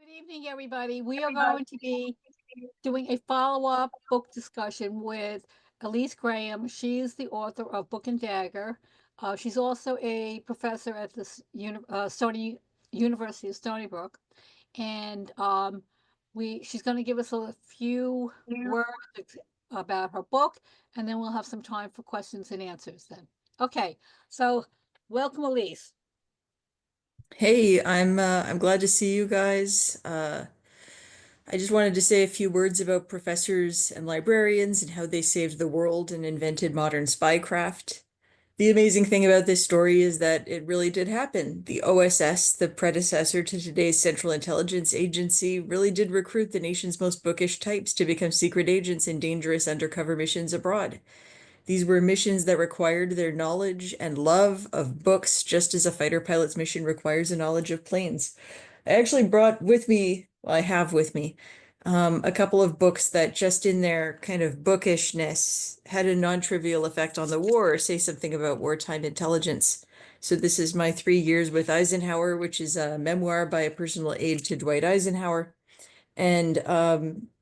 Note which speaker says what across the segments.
Speaker 1: Good evening, everybody. We are going to be doing a follow-up book discussion with Elyse Graham. She is the author of Book and Dagger. She's also a professor at the Stony University of Stony Brook, and she's going to give us a few words about her book, and then we'll have some time for questions and answers. Then, okay. So, welcome, Elyse.
Speaker 2: Hey, I'm glad to see you guys. I just wanted to say a few words about professors and librarians and how they saved the world and invented modern spycraft. The amazing thing about this story is that it really did happen. The OSS, the predecessor to today's Central Intelligence Agency, really did recruit the nation's most bookish types to become secret agents in dangerous undercover missions abroad. These were missions that required their knowledge and love of books, just as a fighter pilot's mission requires a knowledge of planes. I actually brought with me, well, I have with me, a couple of books that just in their kind of bookishness had a non-trivial effect on the war or say something about wartime intelligence. So this is My 3 Years with Eisenhower, which is a memoir by a personal aide to Dwight Eisenhower. And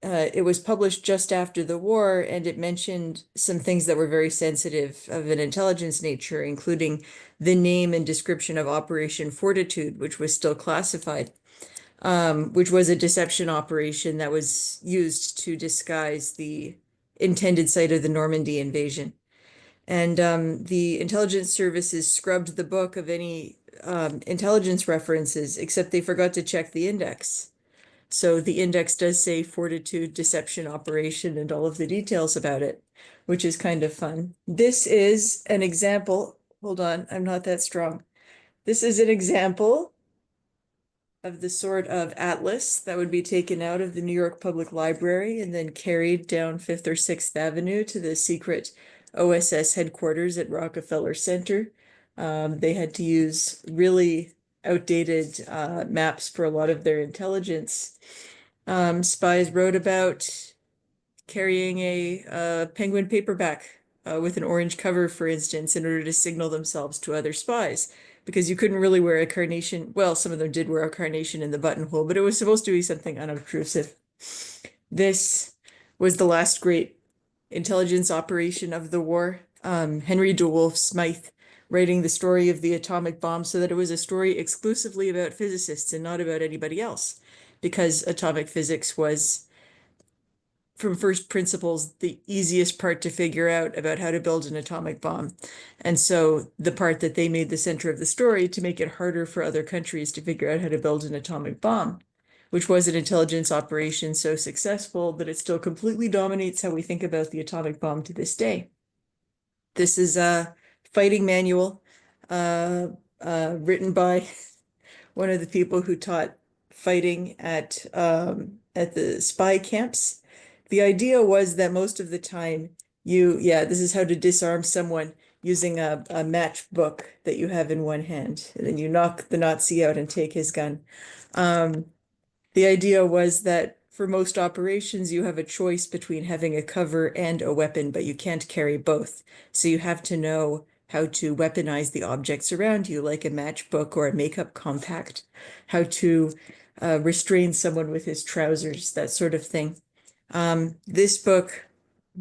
Speaker 2: it was published just after the war, and it mentioned some things that were very sensitive of an intelligence nature, including the name and description of Operation Fortitude, which was still classified, which was a deception operation that was used to disguise the intended site of the Normandy invasion. And the intelligence services scrubbed the book of any intelligence references, except they forgot to check the index. So the index does say Fortitude Deception Operation and all of the details about it, which is kind of fun. This is an example. Hold on, I'm not that strong. This is an example of the sort of atlas that would be taken out of the New York Public Library and then carried down 5th or 6th Avenue to the secret OSS headquarters at Rockefeller Center. They had to use really outdated maps for a lot of their intelligence. Spies wrote about carrying a penguin paperback with an orange cover, for instance, in order to signal themselves to other spies, because you couldn't really wear a carnation. Well, some of them did wear a carnation in the buttonhole, but it was supposed to be something unobtrusive. This was the last great intelligence operation of the war. Henry DeWolf Smythe writing the story of the atomic bomb so that it was a story exclusively about physicists and not about anybody else, because atomic physics was, from first principles, the easiest part to figure out about how to build an atomic bomb. And so the part that they made the center of the story to make it harder for other countries to figure out how to build an atomic bomb, which was an intelligence operation so successful that it still completely dominates how we think about the atomic bomb to this day. This is a fighting manual written by one of the people who taught fighting at the spy camps. The idea was that most of the time this is how to disarm someone using a matchbook that you have in one hand, and then you knock the Nazi out and take his gun. The idea was that for most operations, you have a choice between having a cover and a weapon, but you can't carry both. So you have to know how to weaponize the objects around you, like a matchbook or a makeup compact, how to restrain someone with his trousers, that sort of thing. This book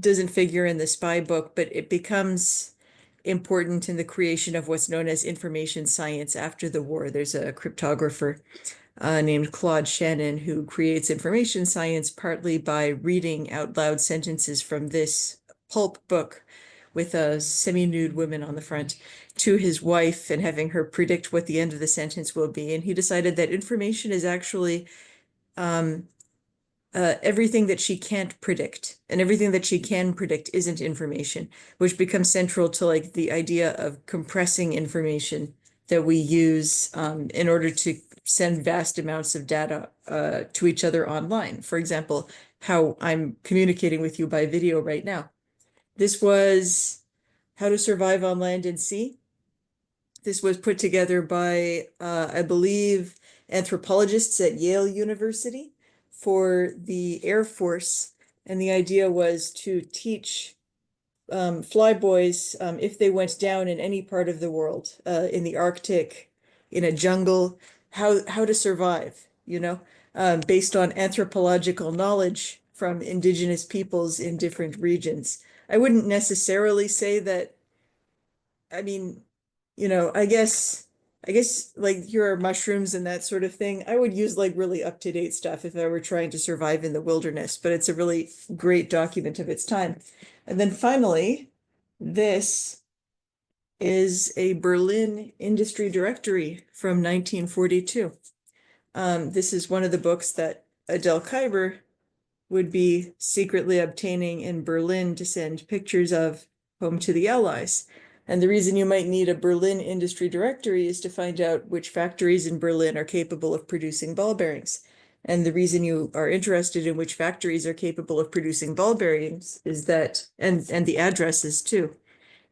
Speaker 2: doesn't figure in the spy book, but it becomes important in the creation of what's known as information science after the war. There's a cryptographer named Claude Shannon who creates information science partly by reading out loud sentences from this pulp book with a semi-nude woman on the front to his wife and having her predict what the end of the sentence will be. And he decided that information is actually everything that she can't predict, and everything that she can predict isn't information, which becomes central to like the idea of compressing information that we use in order to send vast amounts of data to each other online. For example, how I'm communicating with you by video right now. This was How to Survive on Land and Sea. This was put together by, I believe, anthropologists at Yale University for the Air Force. And the idea was to teach flyboys, if they went down in any part of the world, in the Arctic, in a jungle, how to survive, based on anthropological knowledge from indigenous peoples in different regions. I wouldn't necessarily say that, I mean, I guess like here are mushrooms and that sort of thing. I would use like really up-to-date stuff if I were trying to survive in the wilderness, but it's a really great document of its time. And then finally, this is a Berlin industry directory from 1942. This is one of the books that Adele Kuyper would be secretly obtaining in Berlin to send pictures of home to the Allies. And the reason you might need a Berlin industry directory is to find out which factories in Berlin are capable of producing ball bearings. And the reason you are interested in which factories are capable of producing ball bearings is that, and the addresses too,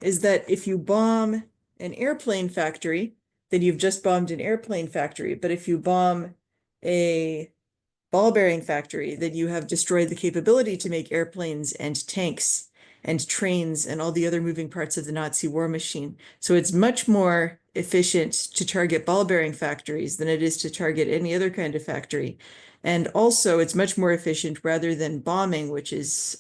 Speaker 2: is that if you bomb an airplane factory, then you've just bombed an airplane factory. But if you bomb a ball bearing factory, then you have destroyed the capability to make airplanes and tanks and trains and all the other moving parts of the Nazi war machine. So it's much more efficient to target ball bearing factories than it is to target any other kind of factory. And also it's much more efficient rather than bombing, which is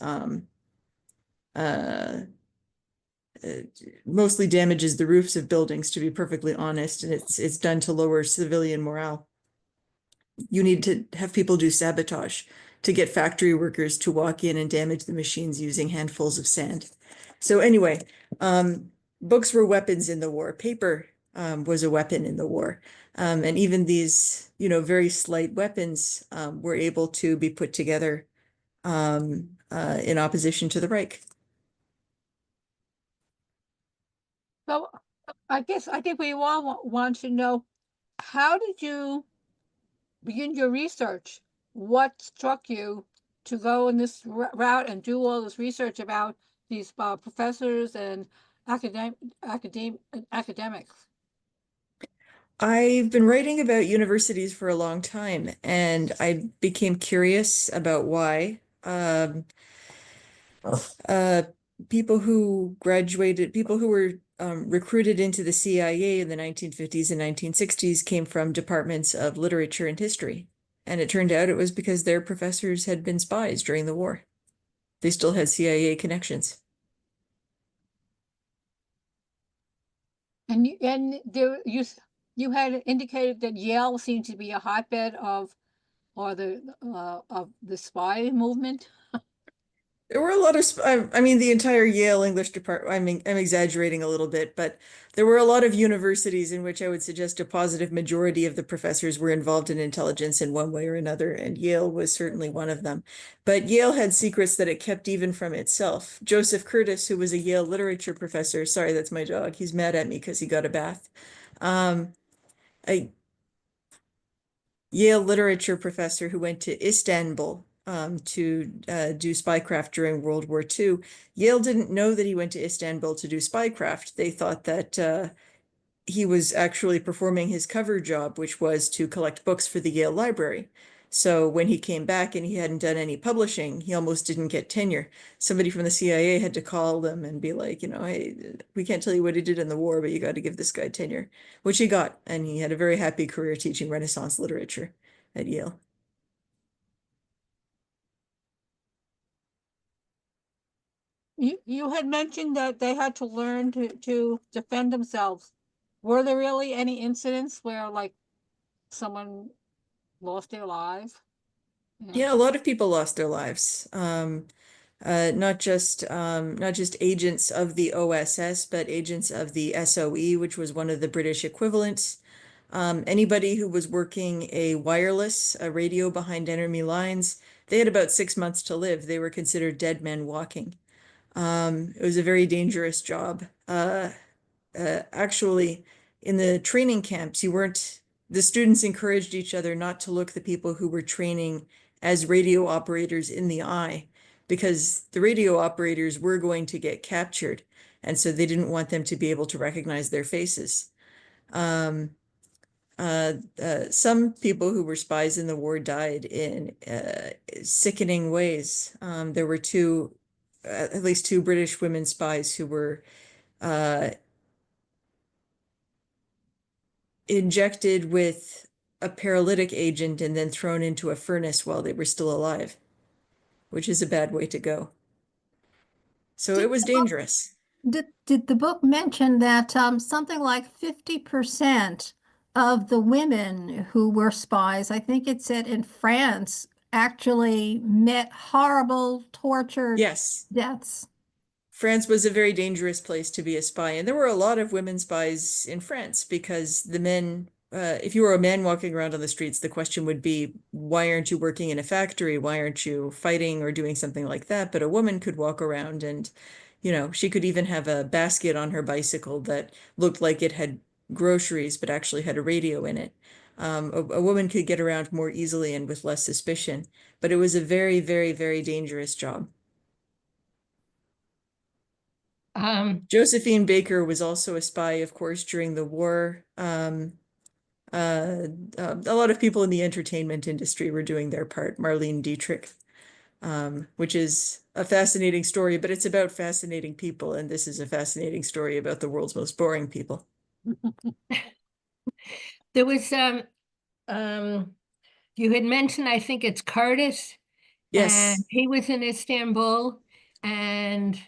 Speaker 2: mostly damages the roofs of buildings, to be perfectly honest, and it's done to lower civilian morale. You need to have people do sabotage to get factory workers to walk in and damage the machines using handfuls of sand. So anyway, books were weapons in the war. Paper was a weapon in the war. And even these, very slight weapons were able to be put together in opposition to the Reich.
Speaker 1: So I think we all want to know, how did you begin your research? What struck you to go in this route and do all this research about these professors and academics?
Speaker 2: I've been writing about universities for a long time, and I became curious about why. Uh, People who graduated, people who were recruited into the CIA in the 1950s and 1960s came from departments of literature and history. And it turned out it was because their professors had been spies during the war. They still had CIA connections.
Speaker 1: And you had indicated that Yale seemed to be a hotbed of the spy movement.
Speaker 2: There were a lot of, I mean, the entire Yale English department, I mean, I'm exaggerating a little bit, but there were a lot of universities in which I would suggest a positive majority of the professors were involved in intelligence in one way or another, and Yale was certainly one of them. But Yale had secrets that it kept even from itself. Joseph Curtis, who was a Yale literature professor, sorry, that's my dog. He's mad at me because he got a bath. Um, I Yale literature professor who went to Istanbul to do spycraft during World War II. Yale didn't know that he went to Istanbul to do spycraft. They thought that he was actually performing his cover job, which was to collect books for the Yale Library. So when he came back and he hadn't done any publishing, he almost didn't get tenure. Somebody from the CIA had to call them and be like, hey, we can't tell you what he did in the war, but you got to give this guy tenure, which he got. And he had a very happy career teaching Renaissance literature at Yale.
Speaker 1: You had mentioned that they had to learn to defend themselves. Were there really any incidents where like someone lost their life? Yeah.
Speaker 2: Yeah, a lot of people lost their lives. Not just agents of the OSS, but agents of the SOE, which was one of the British equivalents. Anybody who was working a radio behind enemy lines, they had about 6 months to live. They were considered dead men walking. It was a very dangerous job. Actually, in the training camps, the students encouraged each other not to look the people who were training as radio operators in the eye, because the radio operators were going to get captured. And so they didn't want them to be able to recognize their faces. Some people who were spies in the war died in sickening ways. There were at least two British women spies who were injected with a paralytic agent and then thrown into a furnace while they were still alive, which is a bad way to go. So it
Speaker 3: Did
Speaker 2: was
Speaker 3: the book
Speaker 2: dangerous.
Speaker 3: did the book mention that something like 50% of the women who were spies, I think it said in France, actually met horrible, tortured
Speaker 2: Yes.
Speaker 3: deaths?
Speaker 2: France was a very dangerous place to be a spy, and there were a lot of women spies in France because the men, if you were a man walking around on the streets, the question would be, why aren't you working in a factory? Why aren't you fighting or doing something like that? But a woman could walk around and, she could even have a basket on her bicycle that looked like it had groceries, but actually had a radio in it. A woman could get around more easily and with less suspicion, but it was a very, very, very dangerous job.
Speaker 4: Um,
Speaker 2: Josephine Baker was also a spy, of course, during the war. A lot of people in the entertainment industry were doing their part. Marlene Dietrich, which is a fascinating story, but it's about fascinating people, and this is a fascinating story about the world's most boring people.
Speaker 4: there was um, you had mentioned, I think it's Curtis, and
Speaker 2: Yes,
Speaker 4: he was in Istanbul, and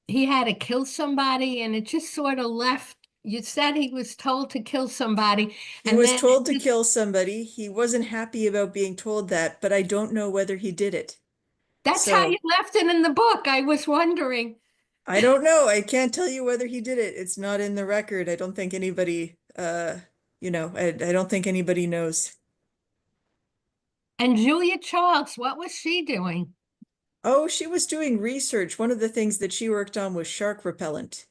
Speaker 4: he had to kill somebody, and it just sort of left. You said he was told to kill somebody,
Speaker 2: he
Speaker 4: and
Speaker 2: was
Speaker 4: then
Speaker 2: told to kill somebody. He wasn't happy about being told that, but I don't know whether he did it.
Speaker 4: that's how
Speaker 2: So
Speaker 4: you left it in the book. I was wondering.
Speaker 2: I don't know. I can't tell you whether he did it. It's not in the record. I don't think anybody, I don't think anybody knows.
Speaker 4: And Julia Childs, what was she doing?
Speaker 2: Oh, she was doing research. One of the things that she worked on was shark repellent.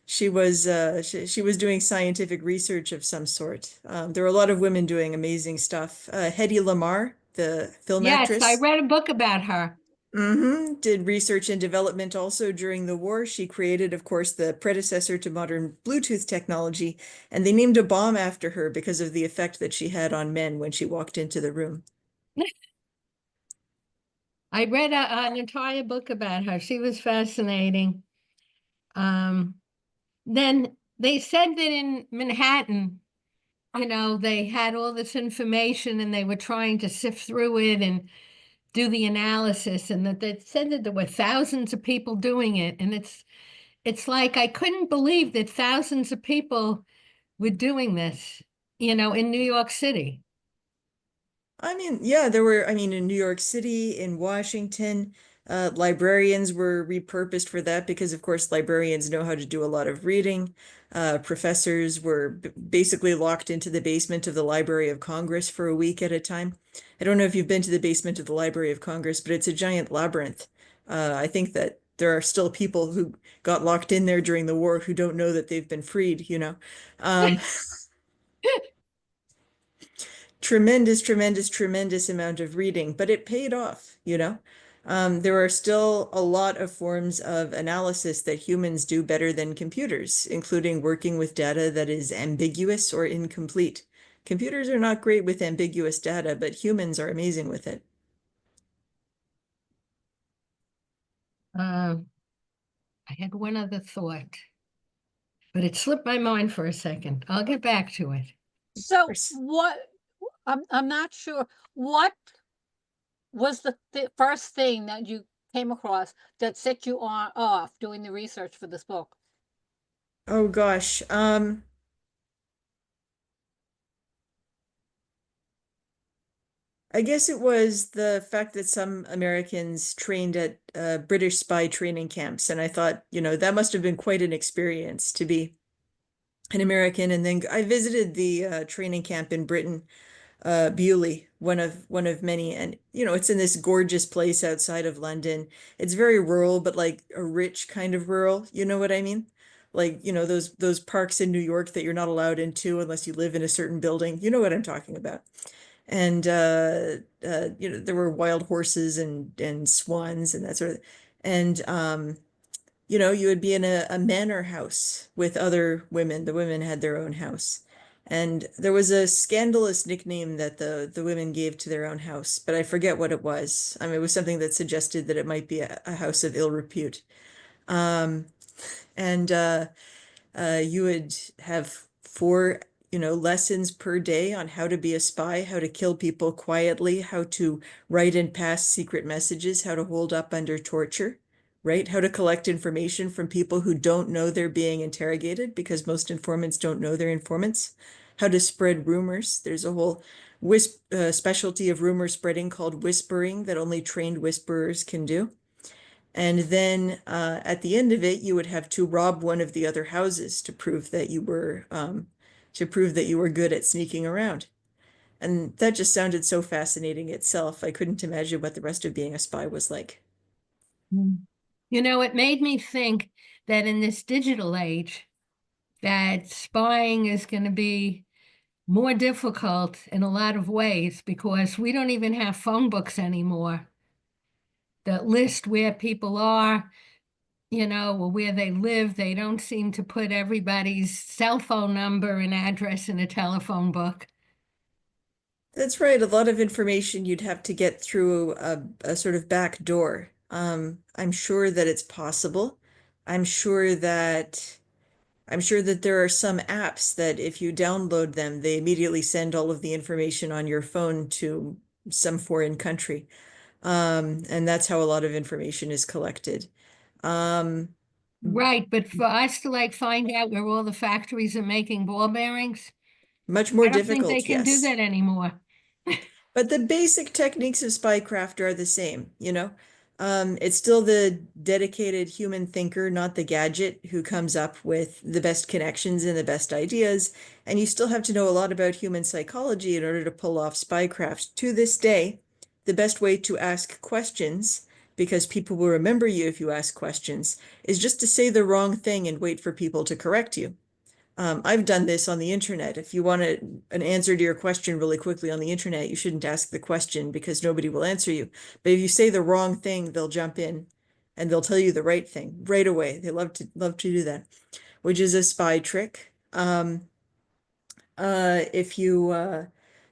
Speaker 2: She was doing scientific research of some sort. There were a lot of women doing amazing stuff. Hedy Lamarr, the film
Speaker 4: Yes, I
Speaker 2: actress,
Speaker 4: read a book about her.
Speaker 2: did research and development also during the war. She created, of course, the predecessor to modern Bluetooth technology, and they named a bomb after her because of the effect that she had on men when she walked into the room.
Speaker 4: I read an entire book about her. She was fascinating. Um, then they said that in Manhattan, they had all this information and they were trying to sift through it and do the analysis, and that they said that there were thousands of people doing it. And it's like I couldn't believe that thousands of people were doing this, in New York City.
Speaker 2: I mean, yeah, there were, in New York City, in Washington, librarians were repurposed for that because, of course, librarians know how to do a lot of reading. Professors were basically locked into the basement of the Library of Congress for a week at a time. I don't know if you've been to the basement of the Library of Congress, but it's a giant labyrinth. I think that there are still people who got locked in there during the war who don't know that they've been freed. Um, Tremendous, tremendous, tremendous amount of reading, but it paid off. There are still a lot of forms of analysis that humans do better than computers, including working with data that is ambiguous or incomplete. Computers are not great with ambiguous data, but humans are amazing with it.
Speaker 4: Um, I had one other thought, but it slipped my mind for a second. I'll get back to it.
Speaker 1: So
Speaker 2: Course.
Speaker 1: I'm not sure what was the first thing that you came across that set you on off doing the research for this book?
Speaker 2: Oh gosh. I guess it was the fact that some Americans trained at British spy training camps, and I thought, that must have been quite an experience to be an American. And then I visited the training camp in Britain, Bewley, one of many, and it's in this gorgeous place outside of London. It's very rural, but like a rich kind of rural. You know what I mean? Like, those parks in New York that you're not allowed into unless you live in a certain building. You know what I'm talking about. And there were wild horses and swans and that sort of, and you would be in a manor house with other women. The women had their own house. And there was a scandalous nickname that the women gave to their own house, but I forget what it was. I mean, it was something that suggested that it might be a house of ill repute. Um, and you would have four lessons per day on how to be a spy, how to kill people quietly, how to write and pass secret messages, how to hold up under torture, right? How to collect information from people who don't know they're being interrogated, because most informants don't know they're informants. How to spread rumors. There's a whole specialty of rumor spreading called whispering that only trained whisperers can do. And then at the end of it, you would have to rob one of the other houses to prove that you were good at sneaking around. And that just sounded so fascinating itself. I couldn't imagine what the rest of being a spy was like.
Speaker 4: It made me think that in this digital age, that spying is going to be more difficult in a lot of ways because we don't even have phone books anymore that list where people are, or where they live. They don't seem to put everybody's cell phone number and address in a telephone book.
Speaker 2: That's right. A lot of information you'd have to get through a sort of back door. I'm sure that it's possible. I'm sure that there are some apps that if you download them, they immediately send all of the information on your phone to some foreign country. And that's how a lot of information is collected.
Speaker 4: Right, but for us to find out where all the factories are making ball bearings,
Speaker 2: Much more
Speaker 4: I don't think they
Speaker 2: difficult,
Speaker 4: can do
Speaker 2: yes.
Speaker 4: that anymore.
Speaker 2: But the basic techniques of spycraft are the same, It's still the dedicated human thinker, not the gadget, who comes up with the best connections and the best ideas. And you still have to know a lot about human psychology in order to pull off spycraft. To this day, the best way to ask questions, because people will remember you if you ask questions, is just to say the wrong thing and wait for people to correct you. I've done this on the internet. If you want an answer to your question really quickly on the internet, you shouldn't ask the question because nobody will answer you. But if you say the wrong thing, they'll jump in and they'll tell you the right thing right away. They love to do that, which is a spy trick. If you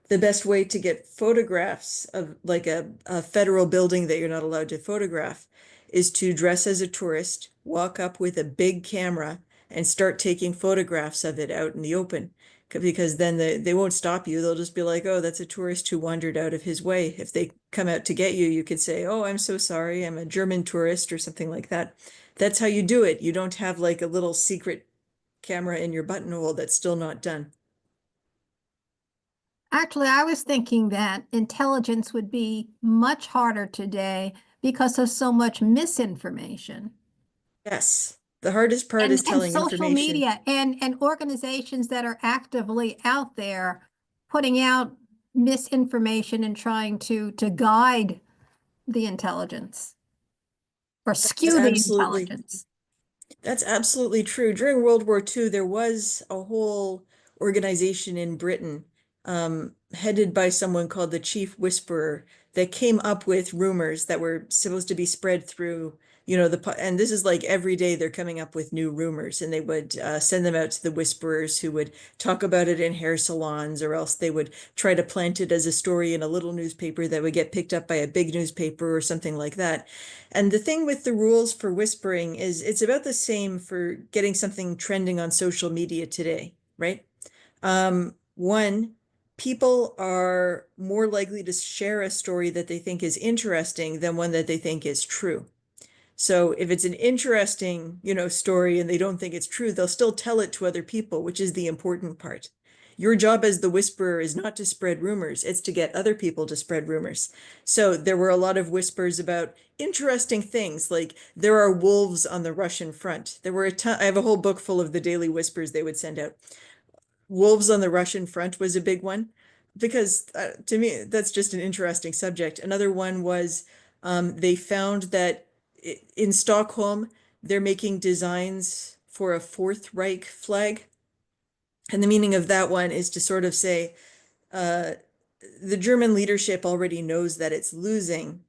Speaker 2: the best way to get photographs of like a federal building that you're not allowed to photograph is to dress as a tourist, walk up with a big camera and start taking photographs of it out in the open. Because then they won't stop you. They'll just be like, oh, that's a tourist who wandered out of his way. If they come out to get you, you could say, oh, I'm so sorry, I'm a German tourist or something like that. That's how you do it. You don't have like a little secret camera in your buttonhole that's still not done.
Speaker 3: Actually, I was thinking that intelligence would be much harder today because of so much misinformation.
Speaker 2: Yes. The hardest part is
Speaker 3: And
Speaker 2: telling
Speaker 3: social
Speaker 2: information.
Speaker 3: media and organizations that are actively out there putting out misinformation and trying to guide the intelligence or skew the intelligence.
Speaker 2: That's absolutely true. During World War II, there was a whole organization in Britain, headed by someone called the Chief Whisperer, that came up with rumors that were supposed to be spread through, and this is like every day they're coming up with new rumors, and they would send them out to the whisperers who would talk about it in hair salons, or else they would try to plant it as a story in a little newspaper that would get picked up by a big newspaper or something like that. And the thing with the rules for whispering is it's about the same for getting something trending on social media today, right? One, people are more likely to share a story that they think is interesting than one that they think is true. So if it's an interesting, story and they don't think it's true, they'll still tell it to other people, which is the important part. Your job as the whisperer is not to spread rumors, it's to get other people to spread rumors. So there were a lot of whispers about interesting things, like there are wolves on the Russian front. There were a ton, I have a whole book full of the daily whispers they would send out. Wolves on the Russian front was a big one because to me, that's just an interesting subject. Another one was they found that in Stockholm, they're making designs for a Fourth Reich flag. And the meaning of that one is to sort of say, the German leadership already knows that it's losing,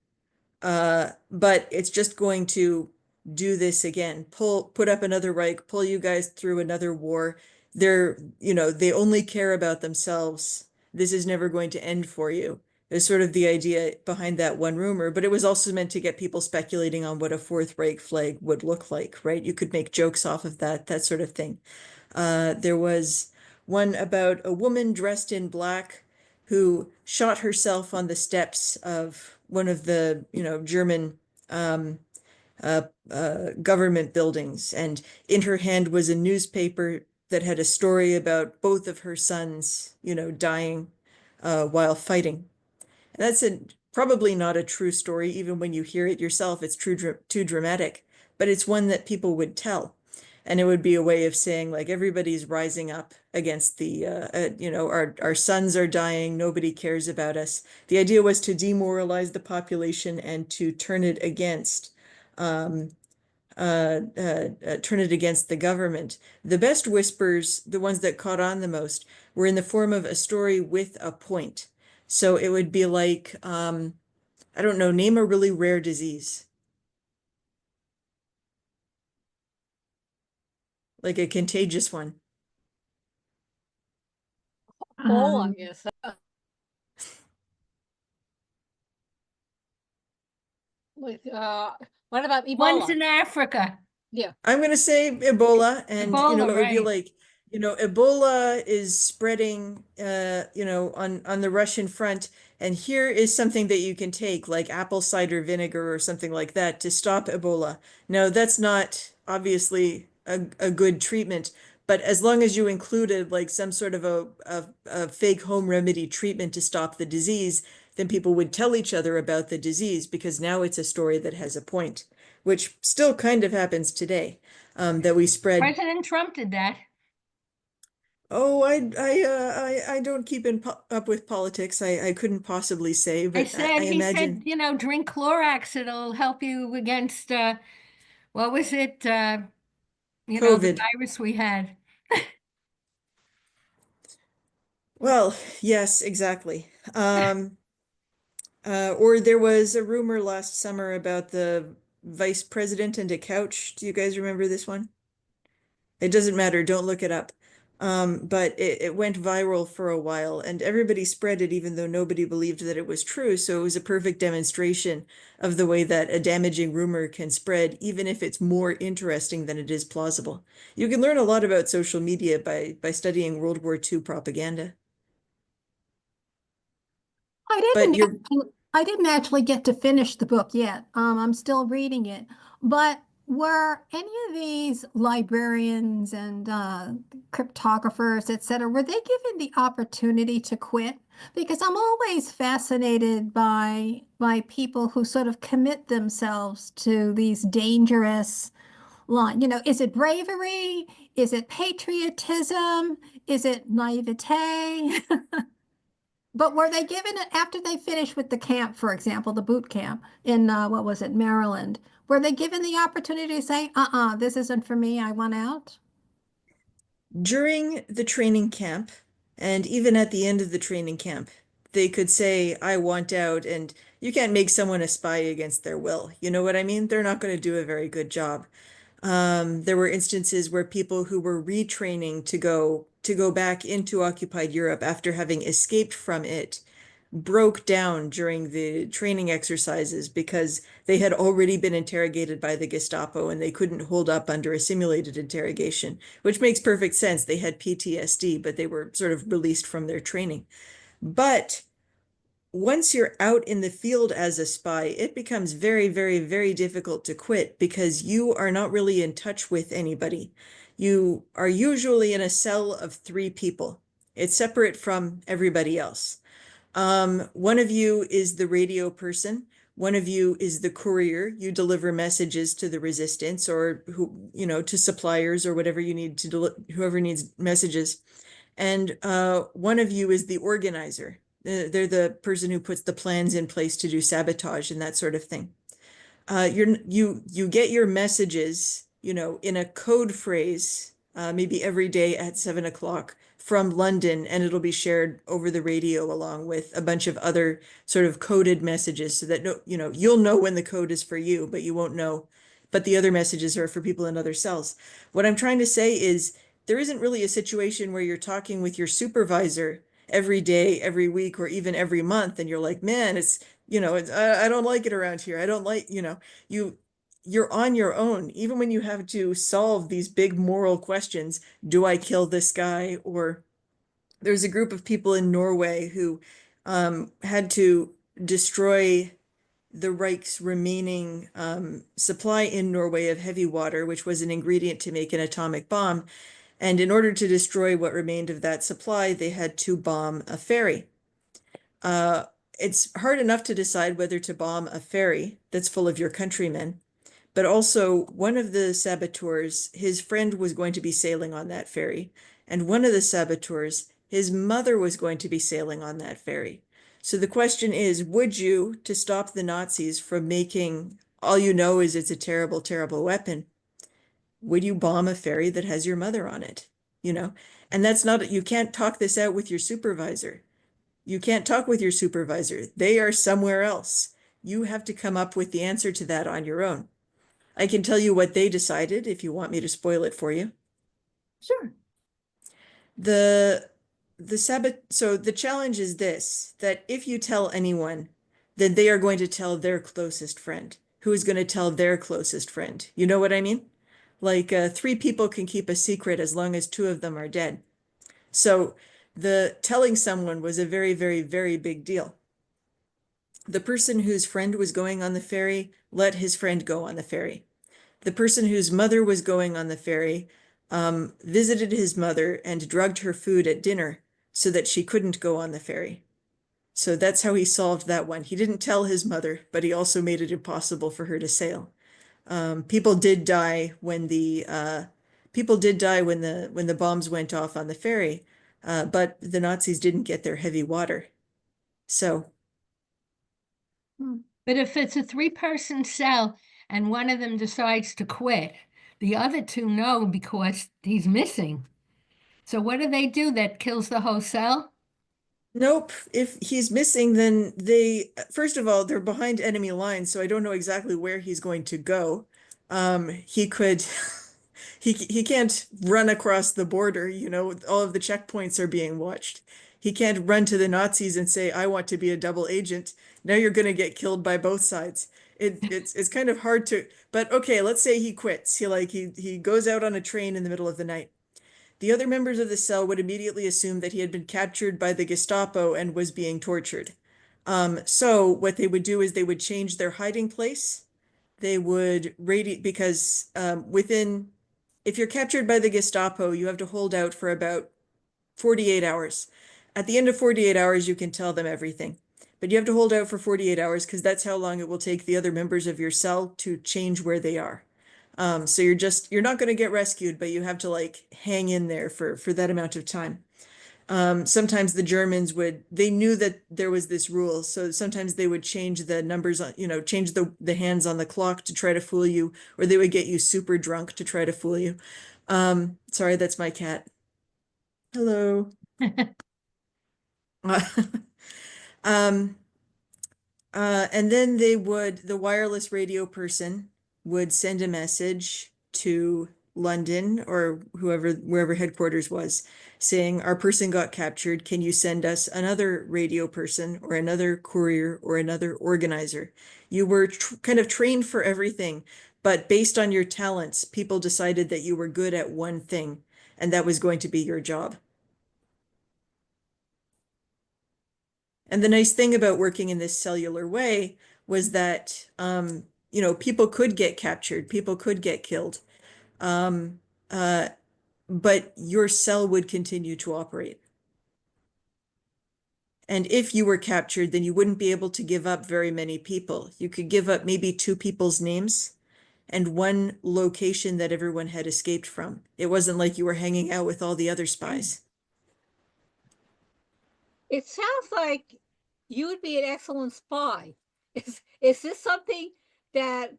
Speaker 2: but it's just going to do this again, put up another Reich, pull you guys through another war. They only care about themselves. This is never going to end for you. Is sort of the idea behind that one rumor, but it was also meant to get people speculating on what a Fourth Reich flag would look like, right? You could make jokes off of that sort of thing. There was one about a woman dressed in black who shot herself on the steps of one of the, German um, government buildings. And in her hand was a newspaper that had a story about both of her sons, dying while fighting. And that's probably not a true story, even when you hear it yourself, it's too dramatic, but it's one that people would tell. And it would be a way of saying, like, everybody's rising up against our sons are dying, nobody cares about us. The idea was to demoralize the population and to turn it against the government. The best whispers, the ones that caught on the most, were in the form of a story with a point. So it would be like, I don't know, name a really rare disease. Like a contagious one.
Speaker 1: Ebola,
Speaker 3: Um,
Speaker 1: yes. Like, what about
Speaker 4: One's
Speaker 1: Ebola?
Speaker 4: in Africa.
Speaker 1: Yeah.
Speaker 2: I'm going to say Ebola, and
Speaker 4: Ebola,
Speaker 2: it would be
Speaker 4: right.
Speaker 2: like, Ebola is spreading, on the Russian front, and here is something that you can take, like apple cider vinegar or something like that, to stop Ebola. Now, that's not obviously a good treatment, but as long as you included like some sort of a fake home remedy treatment to stop the disease, then people would tell each other about the disease because now it's a story that has a point, which still kind of happens today, that we spread.
Speaker 4: President Trump did that.
Speaker 2: Oh, I don't keep up with politics. I couldn't possibly say, but I
Speaker 4: He said,
Speaker 2: imagine
Speaker 4: drink Clorox, it'll help you against, what was it? The
Speaker 2: COVID.
Speaker 4: virus we had.
Speaker 2: Well, yes, exactly. Or there was a rumor last summer about the vice president and a couch. Do you guys remember this one? It doesn't matter, don't look it up. But it went viral for a while and everybody spread it even though nobody believed that it was true. So it was a perfect demonstration of the way that a damaging rumor can spread, even if it's more interesting than it is plausible. You can learn a lot about social media by studying World War II propaganda. But you're
Speaker 3: I didn't actually get to finish the book yet. I'm still reading it. But were any of these librarians and cryptographers, et cetera, were they given the opportunity to quit? Because I'm always fascinated by people who sort of commit themselves to these dangerous line. Is it bravery? Is it patriotism? Is it naivete? But were they given it after they finished with the camp, for example, the boot camp in what was it, Maryland? Were they given the opportunity to say, this isn't for me, I want out?
Speaker 2: during the training camp, and even at the end of the training camp, they could say, I want out, and you can't make someone a spy against their will. You know what I mean? They're not going to do a very good job. There were instances where people who were retraining to go back into occupied Europe after having escaped from it broke down during the training exercises because they had already been interrogated by the Gestapo and they couldn't hold up under a simulated interrogation, which makes perfect sense. They had PTSD, but they were sort of released from their training. But once you're out in the field as a spy, it becomes very, very, very difficult to quit because you are not really in touch with anybody. You are usually in a cell of 3 people. It's separate from everybody else. One of you is the radio person. One of you is the courier. You deliver messages to the resistance or to suppliers or whatever you need to whoever needs messages. And one of you is the organizer. They're the person who puts the plans in place to do sabotage and that sort of thing. You get your messages, in a code phrase, maybe every day at 7 o'clock from London, and it'll be shared over the radio along with a bunch of other sort of coded messages so that you'll know when the code is for you, but you won't know. But the other messages are for people in other cells. What I'm trying to say is there isn't really a situation where you're talking with your supervisor every day, every week, or even every month, and you're like, man, I don't like it around here. I don't like, you're on your own, even when you have to solve these big moral questions. Do I kill this guy or there's a group of people in Norway who had to destroy the Reich's remaining supply in Norway of heavy water, which was an ingredient to make an atomic bomb. And in order to destroy what remained of that supply, they had to bomb a ferry. It's hard enough to decide whether to bomb a ferry that's full of your countrymen, but also one of the saboteurs, his friend was going to be sailing on that ferry, and one of the saboteurs, his mother was going to be sailing on that ferry. So the question is, would you, to stop the Nazis from making, all you know is it's a terrible, terrible weapon, would you bomb a ferry that has your mother on it? You know, and that's not, you can't talk this out with your supervisor. You can't talk with your supervisor. They are somewhere else. You have to come up with the answer to that on your own. I can tell you what they decided if you want me to spoil it for you.
Speaker 3: Sure.
Speaker 2: So the challenge is this, that if you tell anyone, then they are going to tell their closest friend, who is going to tell their closest friend. You know what I mean? Like 3 people can keep a secret as long as 2 of them are dead. So the telling someone was a very, very, very big deal. The person whose friend was going on the ferry let his friend go on the ferry. The person whose mother was going on the ferry visited his mother and drugged her food at dinner so that she couldn't go on the ferry. So that's how he solved that one. He didn't tell his mother, but he also made it impossible for her to sail. People did die when the bombs went off on the ferry, but the Nazis didn't get their heavy water. So,
Speaker 4: But if it's a 3-person cell and one of them decides to quit, the other 2 know because he's missing. So what do they do? That kills the whole cell?
Speaker 2: nope. If he's missing, then first of all, they're behind enemy lines, so I don't know exactly where he's going to go. He could, he can't run across the border, you know, all of the checkpoints are being watched. He can't run to the Nazis and say, I want to be a double agent. Now you're going to get killed by both sides. It's kind of hard to, but okay, let's say he quits. He goes out on a train in the middle of the night. The other members of the cell would immediately assume that he had been captured by the Gestapo and was being tortured. So what they would do is they would change their hiding place. They would because if you're captured by the Gestapo, you have to hold out for about 48 hours. At the end of 48 hours, you can tell them everything. But you have to hold out for 48 hours because that's how long it will take the other members of your cell to change where they are. So you're not going to get rescued, but you have to like hang in there for that amount of time. Sometimes the Germans they knew that there was this rule. So sometimes they would change the numbers, change the hands on the clock to try to fool you, or they would get you super drunk to try to fool you. Sorry, that's my cat. Hello. Um, and then the wireless radio person would send a message to London or wherever headquarters was, saying, our person got captured. Can you send us another radio person or another courier or another organizer? You were kind of trained for everything, but based on your talents, people decided that you were good at one thing, and that was going to be your job. And the nice thing about working in this cellular way was that, people could get captured, people could get killed, but your cell would continue to operate. And if you were captured, then you wouldn't be able to give up very many people. You could give up maybe 2 people's names and 1 location that everyone had escaped from. It wasn't like you were hanging out with all the other spies.
Speaker 1: It sounds like you would be an excellent spy. Is this something that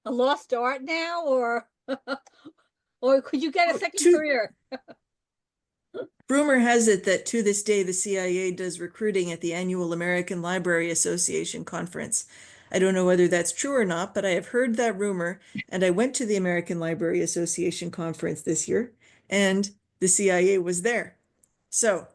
Speaker 1: a lost art now, or or could you get a second career?
Speaker 2: Rumor has it that to this day, the CIA does recruiting at the annual American Library Association conference. I don't know whether that's true or not, but I have heard that rumor, and I went to the American Library Association conference this year, and the CIA was there. So,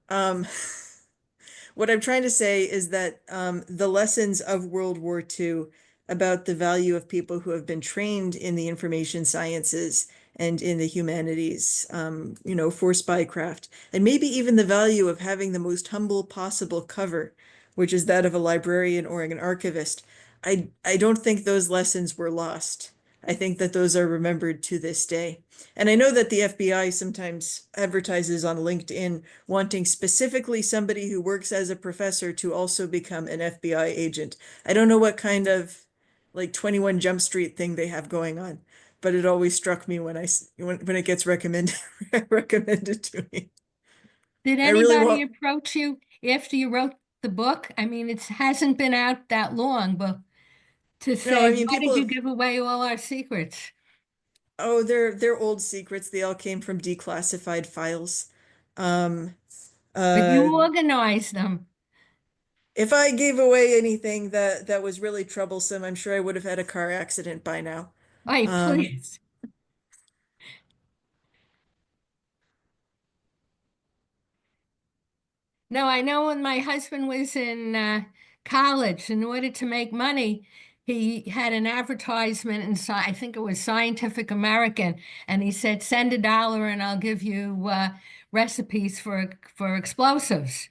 Speaker 2: what I'm trying to say is that the lessons of World War II about the value of people who have been trained in the information sciences and in the humanities, for spycraft, and maybe even the value of having the most humble possible cover, which is that of a librarian or an archivist. I don't think those lessons were lost. I think that those are remembered to this day. And I know that the FBI sometimes advertises on LinkedIn wanting specifically somebody who works as a professor to also become an FBI agent. I don't know what kind of like 21 Jump Street thing they have going on, but it always struck me when when it gets recommended recommended to me.
Speaker 4: Did
Speaker 2: I really
Speaker 4: anybody
Speaker 2: want.
Speaker 4: approach you after you wrote the book? I mean, it hasn't been out that long, but to
Speaker 2: No,
Speaker 4: say,
Speaker 2: I mean
Speaker 4: why did
Speaker 2: people
Speaker 4: you
Speaker 2: have.
Speaker 4: give away all our secrets?
Speaker 2: Oh, they're old secrets. They all came from declassified files. Um,
Speaker 4: But
Speaker 2: uh,
Speaker 4: you organized them.
Speaker 2: if I gave away anything that was really troublesome, I'm sure I would have had a car accident by now.
Speaker 4: Ay,
Speaker 2: Um,
Speaker 4: please. No, I know when my husband was in college, in order to make money, he had an advertisement in, I think it was Scientific American, and he said, "Send $1 and I'll give you recipes for explosives."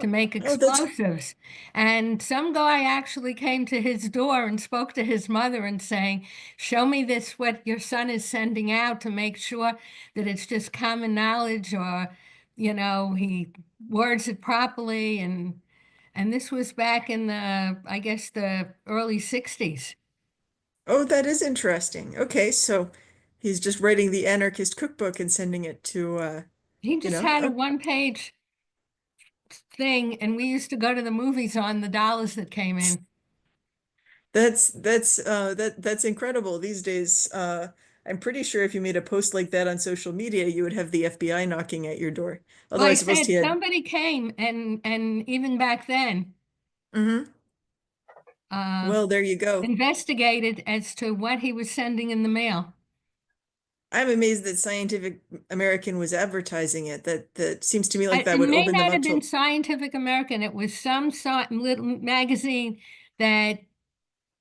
Speaker 4: To make
Speaker 2: oh, that's
Speaker 4: explosives. And some guy actually came to his door and spoke to his mother and saying, "Show me this, what your son is sending out to make sure that it's just common knowledge or, he words it properly." And this was back in I guess, the early 60s.
Speaker 2: oh, that is interesting. Okay, so he's just writing the anarchist cookbook and sending it to
Speaker 4: He
Speaker 2: you
Speaker 4: just
Speaker 2: know,
Speaker 4: had a
Speaker 2: oh,
Speaker 4: one-page thing, and we used to go to the movies on the dollars that came in.
Speaker 2: that's incredible these days. I'm pretty sure if you made a post like that on social media, you would have the FBI knocking at your door.
Speaker 4: Well,
Speaker 2: Although I
Speaker 4: I
Speaker 2: suppose
Speaker 4: said
Speaker 2: he had.
Speaker 4: somebody came, and even back then,
Speaker 2: Hmm.
Speaker 4: uh,
Speaker 2: Well, there you go.
Speaker 4: investigated as to what he was sending in the mail.
Speaker 2: I'm amazed that Scientific American was advertising it. That seems to me like that
Speaker 4: It
Speaker 2: would
Speaker 4: may
Speaker 2: open them
Speaker 4: not
Speaker 2: up
Speaker 4: have been
Speaker 2: to.
Speaker 4: Scientific American. It was some little magazine that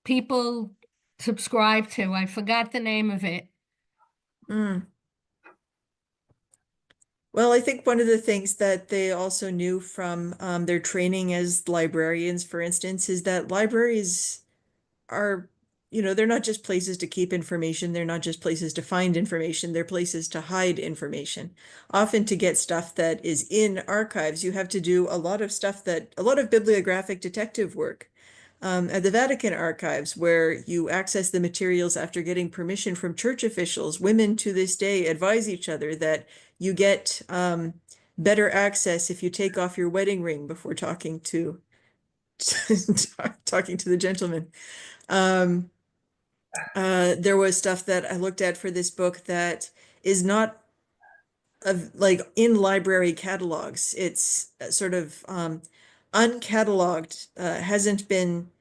Speaker 4: people subscribe to. I forgot the name of it.
Speaker 2: Mm. Well, I think one of the things that they also knew from their training as librarians, for instance, is that libraries are, they're not just places to keep information. They're not just places to find information. They're places to hide information. Often to get stuff that is in archives, you have to do a lot of bibliographic detective work. At the Vatican archives, where you access the materials after getting permission from church officials, women to this day advise each other that you get better access if you take off your wedding ring before talking to talking to the gentleman. Um, there was stuff that I looked at for this book that is not of like in library catalogs. It's sort of uncatalogued, hasn't been,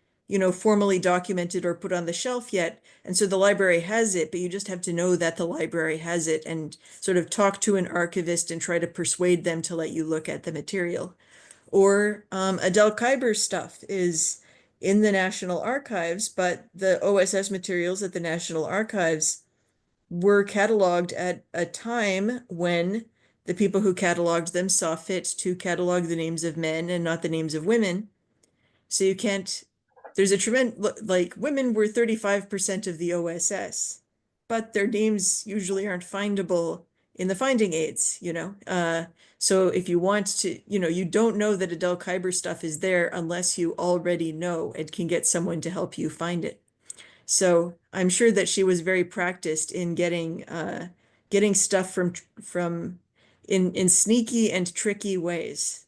Speaker 2: formally documented or put on the shelf yet. And so the library has it, but you just have to know that the library has it and sort of talk to an archivist and try to persuade them to let you look at the material. Or Adele Kuyper's stuff is in the National Archives, but the OSS materials at the National Archives were cataloged at a time when the people who cataloged them saw fit to catalog the names of men and not the names of women. So you can't, there's a tremendous, like women were 35% of the OSS, but their names usually aren't findable in the finding aids, so if you want to, you don't know that Adele Kuyper stuff is there unless you already know and can get someone to help you find it. So I'm sure that she was very practiced in getting stuff from in sneaky and tricky ways.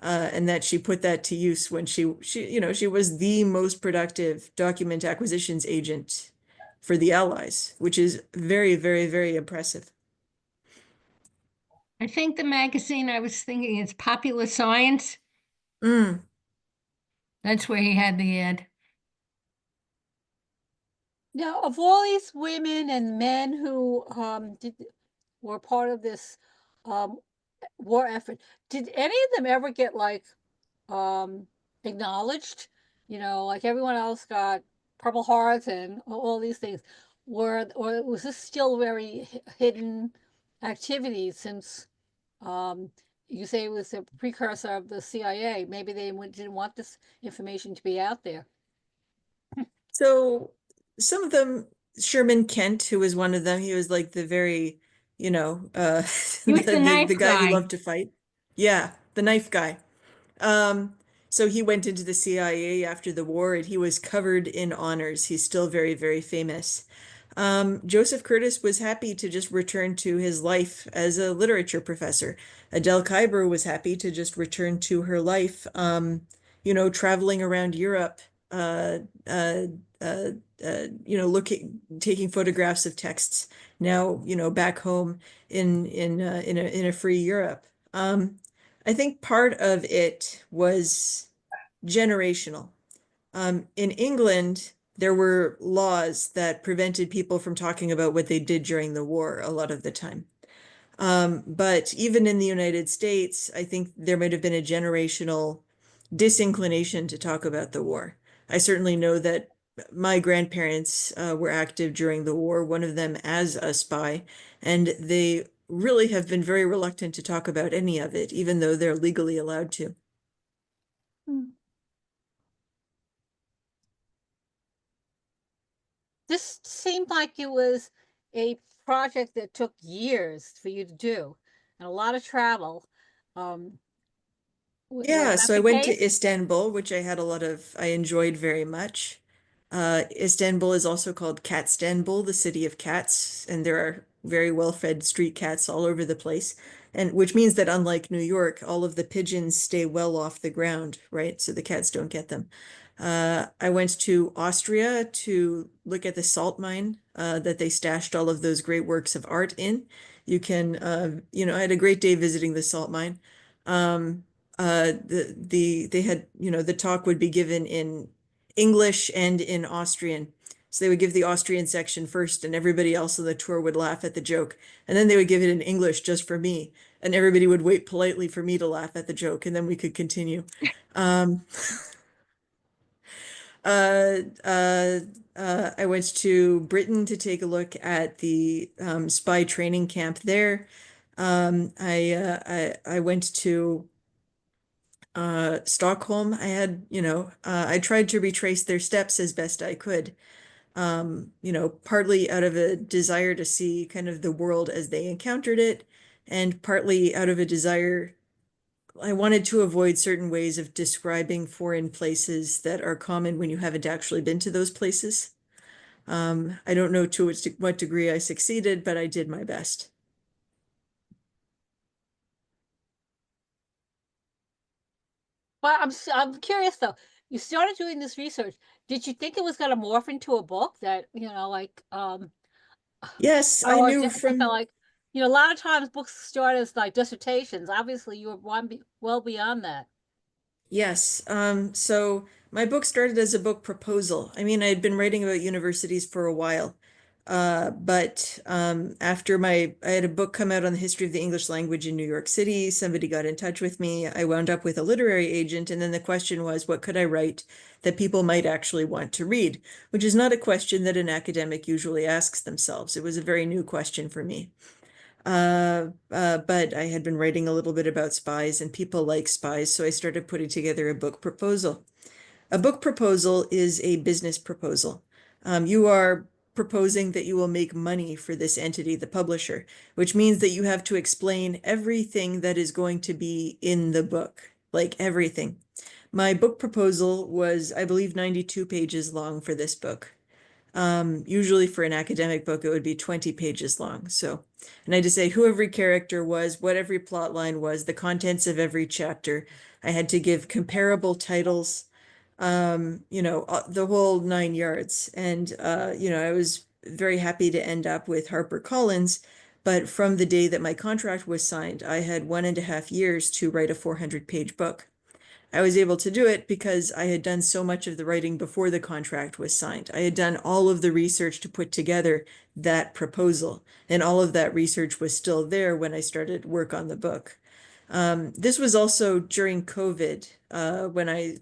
Speaker 2: And that she put that to use when she was the most productive document acquisitions agent for the Allies, which is very, very, very impressive.
Speaker 4: I think the magazine I was thinking is Popular Science.
Speaker 2: Mm.
Speaker 4: That's where he had the ad.
Speaker 1: Now, of all these women and men who were part of this um, war effort, did any of them ever get like um, acknowledged? Like everyone else got Purple Hearts and all these things. or was this still very hidden activity since you say it was a precursor of the CIA? Maybe they didn't want this information to be out there.
Speaker 2: So some of them, Sherman Kent, who was one of them, he was like the very,
Speaker 4: He was the
Speaker 2: the
Speaker 4: knife
Speaker 2: guy who
Speaker 4: guy.
Speaker 2: loved to fight. Yeah, the knife guy. Um, so he went into the CIA after the war and he was covered in honors. He's still very, very famous. Joseph Curtis was happy to just return to his life as a literature professor. Adele Kuyper was happy to just return to her life, traveling around Europe, uh, uh, uh, taking photographs of texts now, back home in a free Europe. I think part of it was generational. In England, there were laws that prevented people from talking about what they did during the war a lot of the time. But even in the United States, I think there might have been a generational disinclination to talk about the war. I certainly know that my grandparents were active during the war, one of them as a spy, and they really have been very reluctant to talk about any of it, even though they're legally allowed to.
Speaker 1: This seemed like it was a project that took years for you to do and a lot of travel. Um, was
Speaker 2: Yeah,
Speaker 1: that
Speaker 2: so I
Speaker 1: the
Speaker 2: went to
Speaker 1: case?
Speaker 2: Istanbul, which I enjoyed very much. Istanbul is also called Catstanbul, the city of cats, and there are very well-fed street cats all over the place. And which means that unlike New York, all of the pigeons stay well off the ground, right? So the cats don't get them. I went to Austria to look at the salt mine that they stashed all of those great works of art in. I had a great day visiting the salt mine. They had, the talk would be given in English and in Austrian. So they would give the Austrian section first, and everybody else on the tour would laugh at the joke. And then they would give it in English just for me, and everybody would wait politely for me to laugh at the joke, and then we could continue. Um, uh, uh, I went to Britain to take a look at the spy training camp there. I went to Stockholm. I tried to retrace their steps as best I could. Partly out of a desire to see kind of the world as they encountered it, and partly out of a desire, I wanted to avoid certain ways of describing foreign places that are common when you haven't actually been to those places. I don't know to what degree I succeeded, but I did my best.
Speaker 1: Well, I'm curious though. You started doing this research. Did you think it was going to morph into a book that,
Speaker 2: Yes, I
Speaker 1: or
Speaker 2: knew
Speaker 1: just something
Speaker 2: from
Speaker 1: like, a lot of times books start as like dissertations. Obviously, you were well beyond that.
Speaker 2: Yes. So my book started as a book proposal. I mean, I had been writing about universities for a while. But after I had a book come out on the history of the English language in New York City. Somebody got in touch with me. I wound up with a literary agent. And then the question was, what could I write that people might actually want to read? Which is not a question that an academic usually asks themselves. It was a very new question for me. But I had been writing a little bit about spies and people like spies, so I started putting together a book proposal. A book proposal is a business proposal. You are proposing that you will make money for this entity, the publisher, which means that you have to explain everything that is going to be in the book, like everything. My book proposal was, I believe, 92 pages long for this book. Usually for an academic book, it would be 20 pages long. So, and I had to say who every character was, what every plot line was, the contents of every chapter. I had to give comparable titles, the whole 9 yards. And, I was very happy to end up with HarperCollins. But from the day that my contract was signed, I had 1.5 years to write a 400-page book. I was able to do it because I had done so much of the writing before the contract was signed. I had done all of the research to put together that proposal, and all of that research was still there when I started work on the book. This was also during COVID, when I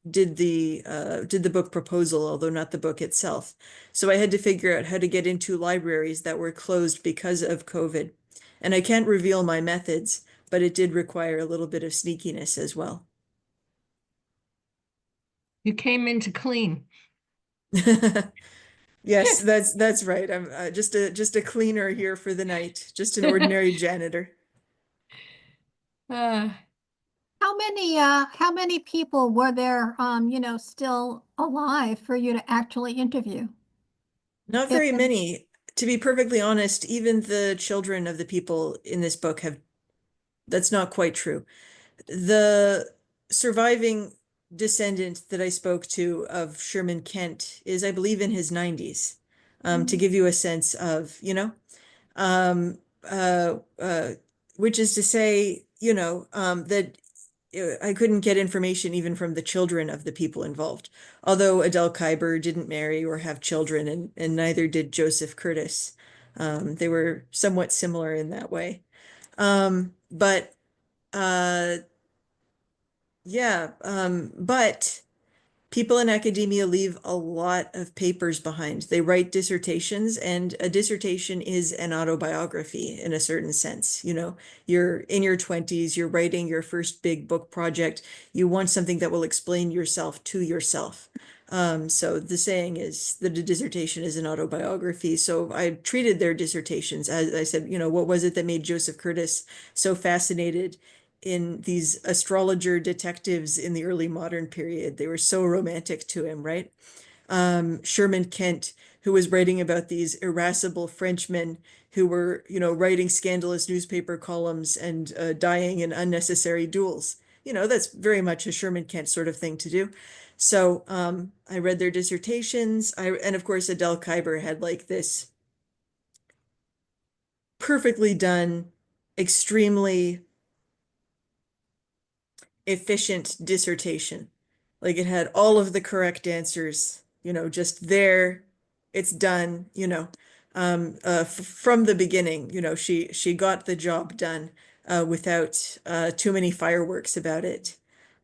Speaker 2: did the book proposal, although not the book itself. So I had to figure out how to get into libraries that were closed because of COVID. And I can't reveal my methods, but it did require a little bit of sneakiness as well.
Speaker 4: You came in to clean.
Speaker 2: Yes, that's right. I'm just a cleaner here for the night, just an ordinary janitor.
Speaker 4: Uh,
Speaker 3: How many people were there, still alive for you to actually interview?
Speaker 2: Not
Speaker 3: If
Speaker 2: very
Speaker 3: any?
Speaker 2: many. To be perfectly honest, even the children of the people in this book have, that's not quite true. The surviving descendant that I spoke to of Sherman Kent is, I believe, in his 90s, to give you a sense of, um, uh, uh, which is to say, that I couldn't get information even from the children of the people involved. Although Adele Kuyper didn't marry or have children, and neither did Joseph Curtis. They were somewhat similar in that way. But uh, yeah, but people in academia leave a lot of papers behind. They write dissertations, and a dissertation is an autobiography in a certain sense. You're in your 20s, you're writing your first big book project. You want something that will explain yourself to yourself. So the saying is that a dissertation is an autobiography. So I treated their dissertations as I said, what was it that made Joseph Curtis so fascinated in these astrologer detectives in the early modern period? They were so romantic to him, right? Sherman Kent, who was writing about these irascible Frenchmen who were, writing scandalous newspaper columns and dying in unnecessary duels. That's very much a Sherman Kent sort of thing to do. So I read their dissertations. And of course, Adele Kuyper had like this perfectly done, extremely efficient dissertation. Like it had all of the correct answers, just there, it's done, from the beginning, she got the job done without too many fireworks about it.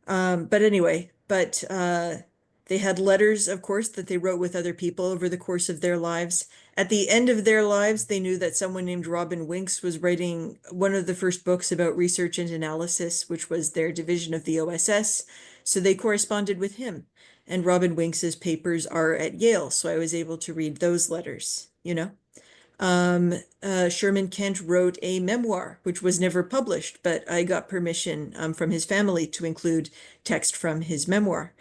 Speaker 2: But anyway, they had letters, of course, that they wrote with other people over the course of their lives. At the end of their lives, they knew that someone named Robin Winks was writing one of the first books about research and analysis, which was their division of the OSS. So they corresponded with him. And Robin Winks's papers are at Yale, so I was able to read those letters. Sherman Kent wrote a memoir, which was never published, but I got permission from his family to include text from his memoir.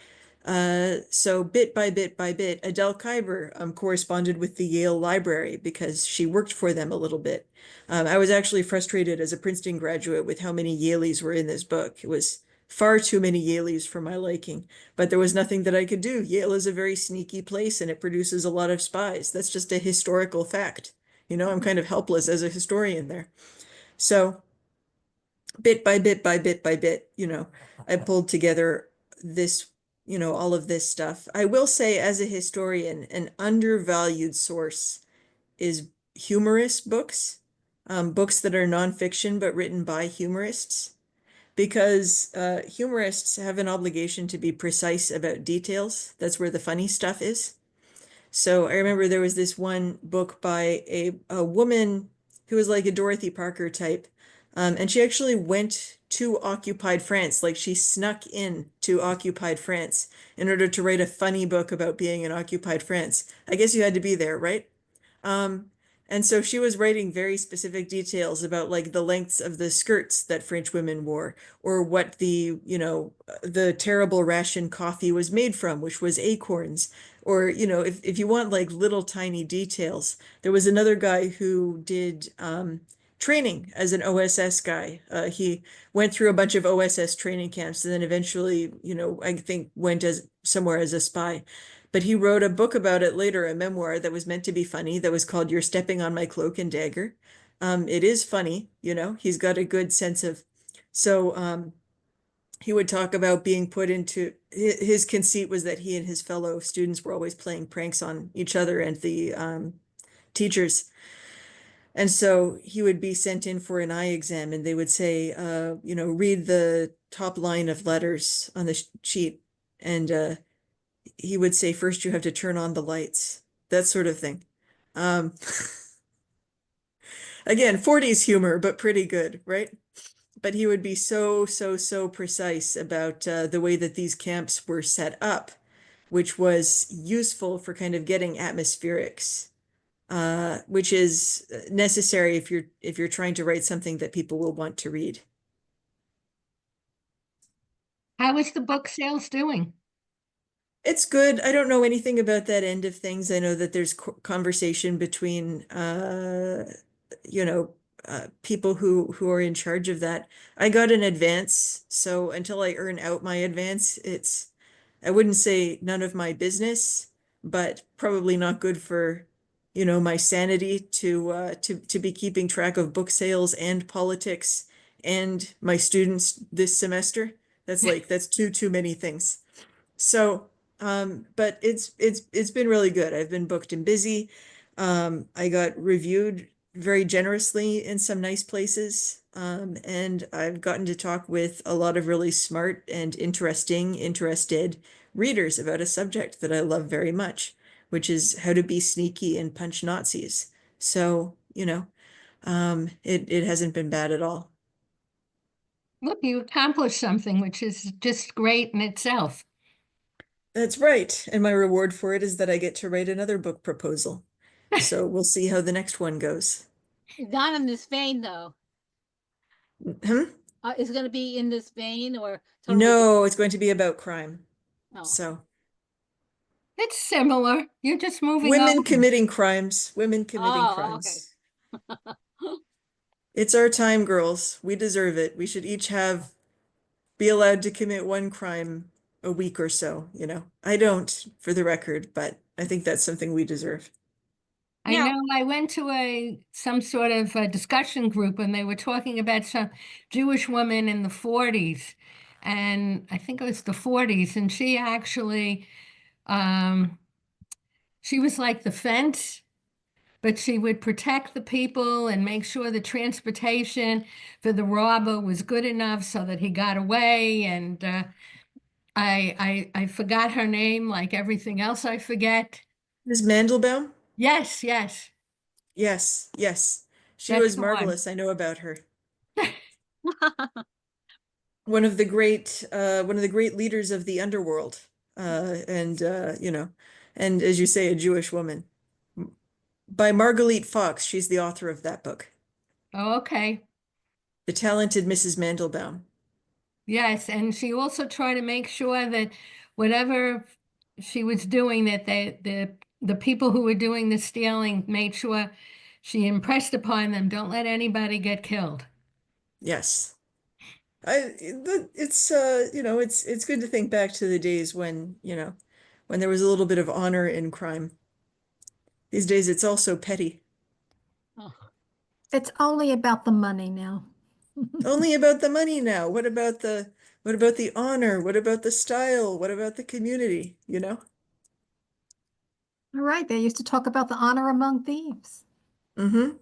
Speaker 2: So bit by bit by bit, Adele Kuyper corresponded with the Yale Library because she worked for them a little bit. I was actually frustrated as a Princeton graduate with how many Yaleys were in this book. It was far too many Yaleys for my liking, but there was nothing that I could do. Yale is a very sneaky place and it produces a lot of spies. That's just a historical fact. I'm kind of helpless as a historian there. So bit by bit by bit by bit, I pulled together this, all of this stuff. I will say, as a historian, an undervalued source is humorous books, books that are nonfiction but written by humorists, because humorists have an obligation to be precise about details. That's where the funny stuff is. So I remember there was this one book by a woman who was like a Dorothy Parker type. And she actually went to occupied France, like she snuck in to occupied France in order to write a funny book about being in occupied France. I guess you had to be there, right? Um, and so she was writing very specific details about like the lengths of the skirts that French women wore, or what the terrible ration coffee was made from, which was acorns. Or, if you want like little tiny details, there was another guy who did training as an OSS guy. He went through a bunch of OSS training camps and then eventually, I think went as somewhere as a spy. But he wrote a book about it later, a memoir that was meant to be funny, that was called You're Stepping on My Cloak and Dagger. It is funny, he's got a good sense of, so he would talk about being put into, his conceit was that he and his fellow students were always playing pranks on each other and the teachers. And so he would be sent in for an eye exam and they would say, read the top line of letters on the sheet. And he would say, first you have to turn on the lights, that sort of thing. Um, again, 40s humor, but pretty good, right? But he would be so precise about the way that these camps were set up, which was useful for kind of getting atmospherics, which is necessary if you're trying to write something that people will want to read.
Speaker 4: How is the book sales doing?
Speaker 2: It's good. I don't know anything about that end of things. I know that there's conversation between you know, people who are in charge of that. I got an advance, so until I earn out my advance, I wouldn't say none of my business, but probably not good for, my sanity to be keeping track of book sales and politics and my students this semester. That's too many things. So, but it's been really good. I've been booked and busy. I got reviewed very generously in some nice places. And I've gotten to talk with a lot of really smart and interested readers about a subject that I love very much, which is how to be sneaky and punch Nazis. So, it hasn't been bad at all.
Speaker 4: Look, you accomplished something, which is just great in itself.
Speaker 2: That's right. And my reward for it is that I get to write another book proposal. So we'll see how the next one goes.
Speaker 1: Not in this vein, though.
Speaker 2: Hmm?
Speaker 1: Is it going to be in this vein or totally
Speaker 2: No, it's going to be about crime.
Speaker 1: No.
Speaker 2: So
Speaker 4: It's similar. You're just moving
Speaker 2: women
Speaker 4: on.
Speaker 2: committing crimes, women committing
Speaker 1: Oh, okay.
Speaker 2: crimes. It's our time, girls. We deserve it. We should each be allowed to commit one crime a week or so, I don't, for the record, but I think that's something we deserve.
Speaker 4: I
Speaker 1: Now-
Speaker 4: know I went to some sort of a discussion group and they were talking about some Jewish woman in the 40s. And I think it was the 40s. And she actually, she was like the fence, but she would protect the people and make sure the transportation for the robber was good enough so that he got away. And I forgot her name, like everything else I forget.
Speaker 2: Ms. Mandelbaum?
Speaker 4: Yes, yes,
Speaker 2: Yes. She
Speaker 4: that's
Speaker 2: was
Speaker 4: the one.
Speaker 2: marvelous. I know about her. One of the great leaders of the underworld, and as you say, a Jewish woman. By Margalit Fox, she's the author of that book,
Speaker 4: Oh, okay.
Speaker 2: The Talented Mrs. Mandelbaum.
Speaker 4: Yes, and she also tried to make sure that whatever she was doing, that the people who were doing the stealing made sure she impressed upon them, don't let anybody get killed.
Speaker 2: Yes. It's good to think back to the days when there was a little bit of honor in crime. These days it's all so petty.
Speaker 1: Oh.
Speaker 3: It's only about the money now.
Speaker 2: Only about the money now. What about the honor? What about the style? What about the community,
Speaker 3: All right, they used to talk about the honor among thieves.
Speaker 2: Mm-hmm.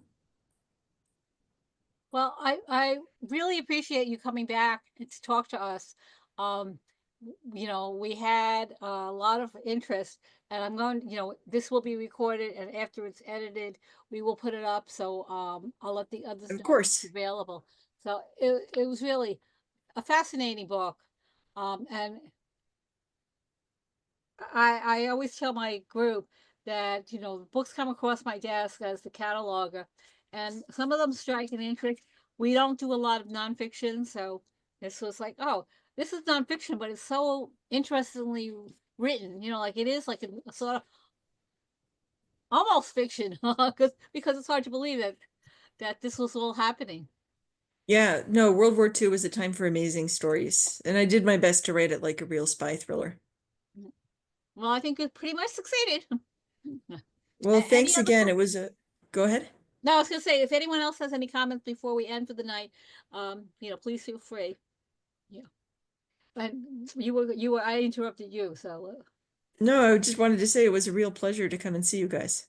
Speaker 1: Well, I really appreciate you coming back and to talk to us. Um, we had a lot of interest, and this will be recorded, and after it's edited, we will put it up. So I'll let the others
Speaker 2: Of
Speaker 1: know
Speaker 2: course.
Speaker 1: it's available. So it was really a fascinating book, and I always tell my group that books come across my desk as the cataloger, and some of them strike an interest. We don't do a lot of nonfiction, so this was like, oh, this is nonfiction, but it's so interestingly written. Like it is like a sort of almost fiction, because it's hard to believe that this was all happening.
Speaker 2: Yeah, no, World War II was a time for amazing stories, and I did my best to write it like a real spy thriller.
Speaker 1: Well, I think it pretty much succeeded.
Speaker 2: Well,
Speaker 1: Any
Speaker 2: thanks
Speaker 1: other
Speaker 2: again. Go ahead.
Speaker 1: No, I was gonna say, if anyone else has any comments before we end for the night, please feel free. Yeah. And I interrupted you, so.
Speaker 2: No, I just wanted to say it was a real pleasure to come and see you guys.